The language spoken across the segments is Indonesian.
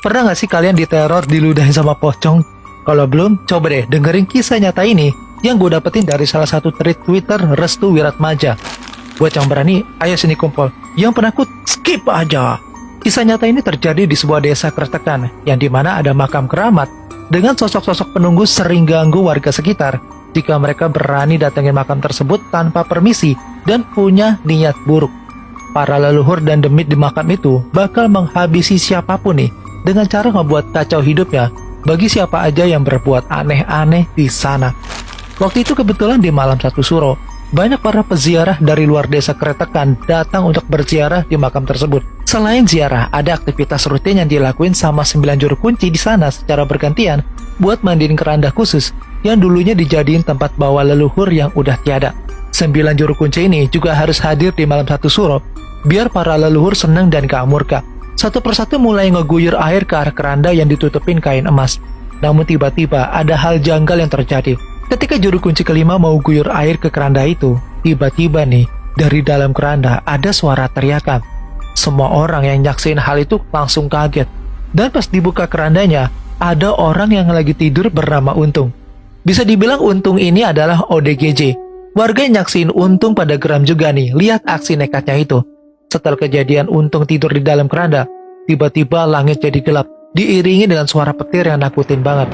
Pernah gak sih kalian diteror diludahin sama pocong? Kalau belum, coba deh dengerin kisah nyata ini yang gue dapetin dari salah satu thread Twitter Restu Wiratmaja. Buat yang berani, ayo sini kumpul. Yang penakut, skip aja. Kisah nyata ini terjadi di sebuah desa Kretekan, yang dimana ada makam keramat, dengan sosok-sosok penunggu sering ganggu warga sekitar jika mereka berani datangin makam tersebut tanpa permisi dan punya niat buruk. Para leluhur dan demit di makam itu bakal menghabisi siapapun nih, dengan cara membuat kacau hidupnya bagi siapa aja yang berbuat aneh-aneh di sana. Waktu itu kebetulan di malam 1 Suro, banyak para peziarah dari luar desa Kretekan datang untuk berziarah di makam tersebut. Selain ziarah, ada aktivitas rutin yang dilakuin sama 9 juru kunci di sana secara bergantian buat mandiin keranda khusus yang dulunya dijadiin tempat bawa leluhur yang udah tiada. 9 juru kunci ini juga harus hadir di malam 1 Suro biar para leluhur senang dan gak murka. Satu persatu mulai ngeguyur air ke arah keranda yang ditutupin kain emas. Namun tiba-tiba ada hal janggal yang terjadi. Ketika juru kunci kelima mau guyur air ke keranda itu, tiba-tiba nih, dari dalam keranda ada suara teriakan. Semua orang yang nyaksiin hal itu langsung kaget. Dan pas dibuka kerandanya, ada orang yang lagi tidur bernama Untung. Bisa dibilang Untung ini adalah ODGJ. Warga yang nyaksiin Untung pada geram juga nih, lihat aksi nekatnya itu. Setelah kejadian Untung tidur di dalam keranda, tiba-tiba langit jadi gelap, diiringi dengan suara petir yang nakutin banget.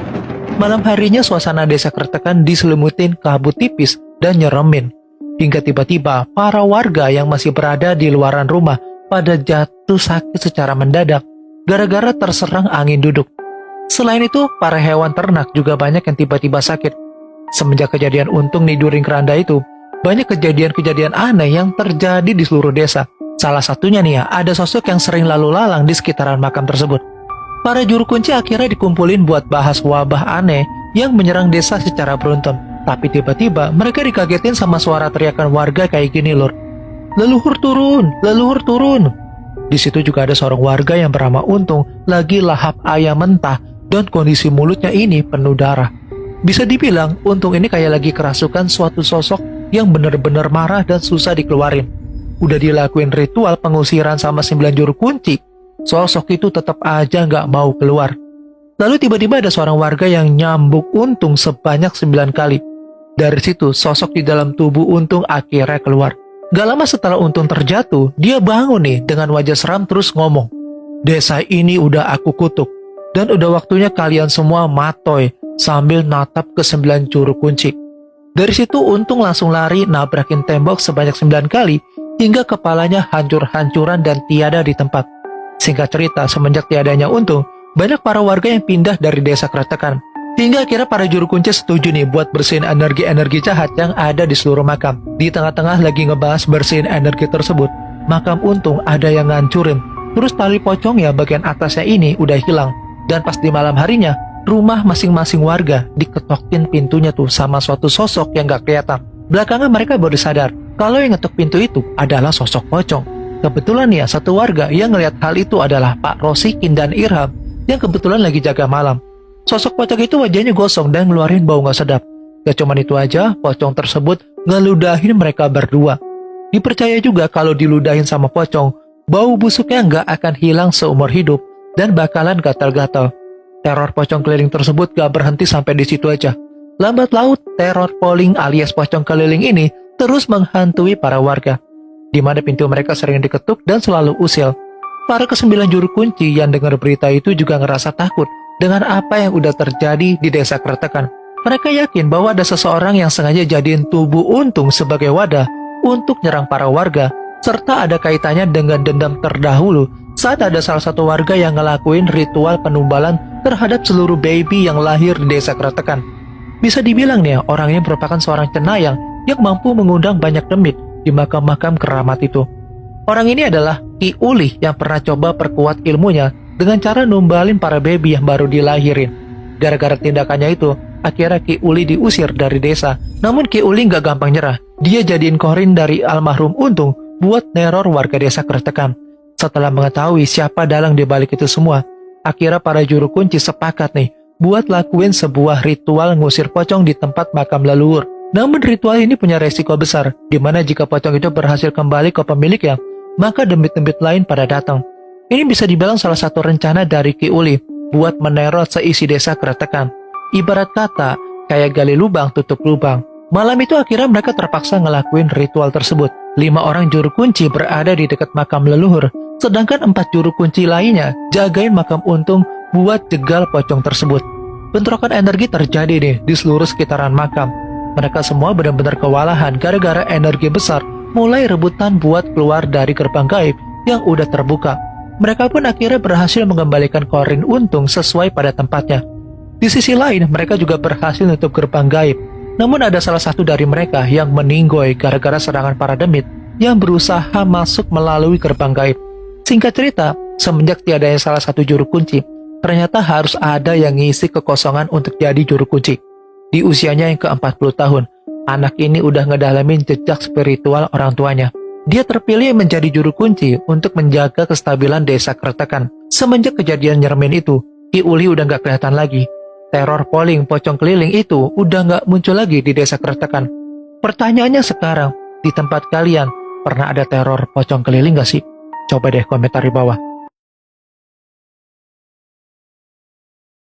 Malam harinya suasana desa Kretekan diselimutin kabut tipis dan nyeremin. Hingga tiba-tiba para warga yang masih berada di luaran rumah pada jatuh sakit secara mendadak gara-gara terserang angin duduk. Selain itu, para hewan ternak juga banyak yang tiba-tiba sakit. Semenjak kejadian Untung nidurin keranda itu, banyak kejadian-kejadian aneh yang terjadi di seluruh desa. Salah satunya nih ya, ada sosok yang sering lalu lalang di sekitaran makam tersebut. Para juru kunci akhirnya dikumpulin buat bahas wabah aneh yang menyerang desa secara beruntun. Tapi tiba-tiba mereka dikagetin sama suara teriakan warga kayak gini lur. Leluhur turun, leluhur turun. Di situ juga ada seorang warga yang bernama Untung lagi lahap ayam mentah dan kondisi mulutnya ini penuh darah. Bisa dibilang Untung ini kayak lagi kerasukan suatu sosok yang bener-bener marah dan susah dikeluarin. Udah dilakuin ritual pengusiran sama 9 juru kunci, sosok itu tetap aja nggak mau keluar. Lalu tiba-tiba ada seorang warga yang nyambuk Untung sebanyak 9 kali. Dari situ sosok di dalam tubuh Untung akhirnya keluar. Gak lama setelah Untung terjatuh, dia bangun nih dengan wajah seram terus ngomong, "Desa ini udah aku kutuk, dan udah waktunya kalian semua matoy," sambil natap ke 9 juru kunci. Dari situ Untung langsung lari nabrakin tembok sebanyak 9 kali, hingga kepalanya hancur-hancuran dan tiada di tempat. Singkat cerita, semenjak tiadanya Untung, banyak para warga yang pindah dari desa Kretekan. Hingga akhirnya para juru kunci setuju nih buat bersihin energi-energi jahat yang ada di seluruh makam. Di tengah-tengah lagi ngebahas bersihin energi tersebut, makam Untung ada yang ngancurin. Terus tali pocong ya bagian atasnya ini udah hilang. Dan pas di malam harinya, rumah masing-masing warga diketokin pintunya tuh sama suatu sosok yang gak kelihatan. Belakangan mereka baru sadar kalau yang ngetok pintu itu adalah sosok pocong. Kebetulan ya satu warga yang ngelihat hal itu adalah Pak Rosikin dan Irham yang kebetulan lagi jaga malam. Sosok pocong itu wajahnya gosong dan ngeluarin bau gak sedap. Gak cuman itu aja, pocong tersebut ngeludahin mereka berdua. Dipercaya juga kalau diludahin sama pocong, bau busuknya gak akan hilang seumur hidup dan bakalan gatal-gatal. Teror pocong keliling tersebut gak berhenti sampai di situ aja. Lambat laut, teror poling alias pocong keliling ini terus menghantui para warga, di mana pintu mereka sering diketuk dan selalu usil. Para ke-9 juru kunci yang dengar berita itu juga ngerasa takut dengan apa yang udah terjadi di desa Kretekan. Mereka yakin bahwa ada seseorang yang sengaja jadiin tubuh Untung sebagai wadah untuk nyerang para warga, serta ada kaitannya dengan dendam terdahulu saat ada salah satu warga yang ngelakuin ritual penumbalan terhadap seluruh baby yang lahir di desa Kretekan. Bisa dibilang nih, orangnya merupakan seorang cenayang yang mampu mengundang banyak demit di makam-makam keramat itu. Orang ini adalah Ki Uli yang pernah coba perkuat ilmunya dengan cara numbalin para baby yang baru dilahirin. Gara-gara tindakannya itu, akhirnya Ki Uli diusir dari desa. Namun Ki Uli nggak gampang nyerah. Dia jadiin korin dari almarhum Untung buat neror warga desa Kretekan. Setelah mengetahui siapa dalang di balik itu semua, akhirnya para juru kunci sepakat nih buat lakuin sebuah ritual ngusir pocong di tempat makam leluhur. Namun ritual ini punya resiko besar, di mana jika pocong itu berhasil kembali ke pemiliknya, maka demit-demit lain pada datang. Ini bisa dibilang salah satu rencana dari Ki Uli buat meneror seisi desa Kretekan. Ibarat kata, kayak gali lubang tutup lubang. Malam itu akhirnya mereka terpaksa ngelakuin ritual tersebut. 5 orang juru kunci berada di dekat makam leluhur, sedangkan 4 juru kunci lainnya jagain makam Untung buat jegal pocong tersebut. Bentrokan energi terjadi nih di seluruh sekitaran makam. Mereka semua benar-benar kewalahan gara-gara energi besar mulai rebutan buat keluar dari gerbang gaib yang udah terbuka. Mereka pun akhirnya berhasil mengembalikan korin Untung sesuai pada tempatnya. Di sisi lain, mereka juga berhasil menutup gerbang gaib. Namun ada salah satu dari mereka yang meninggoy gara-gara serangan para demit yang berusaha masuk melalui gerbang gaib. Singkat cerita, semenjak tiadanya salah satu juru kunci, ternyata harus ada yang ngisi kekosongan untuk jadi juru kunci. Di usianya yang ke-40 tahun, anak ini udah ngedalamin jejak spiritual orang tuanya. Dia terpilih menjadi juru kunci untuk menjaga kestabilan desa Kretekan. Semenjak kejadian nyeremin itu, Ki Uli udah gak kelihatan lagi. Teror polling pocong keliling itu udah gak muncul lagi di desa Kretekan. Pertanyaannya sekarang, di tempat kalian, pernah ada teror pocong keliling gak sih? Coba deh komentar di bawah.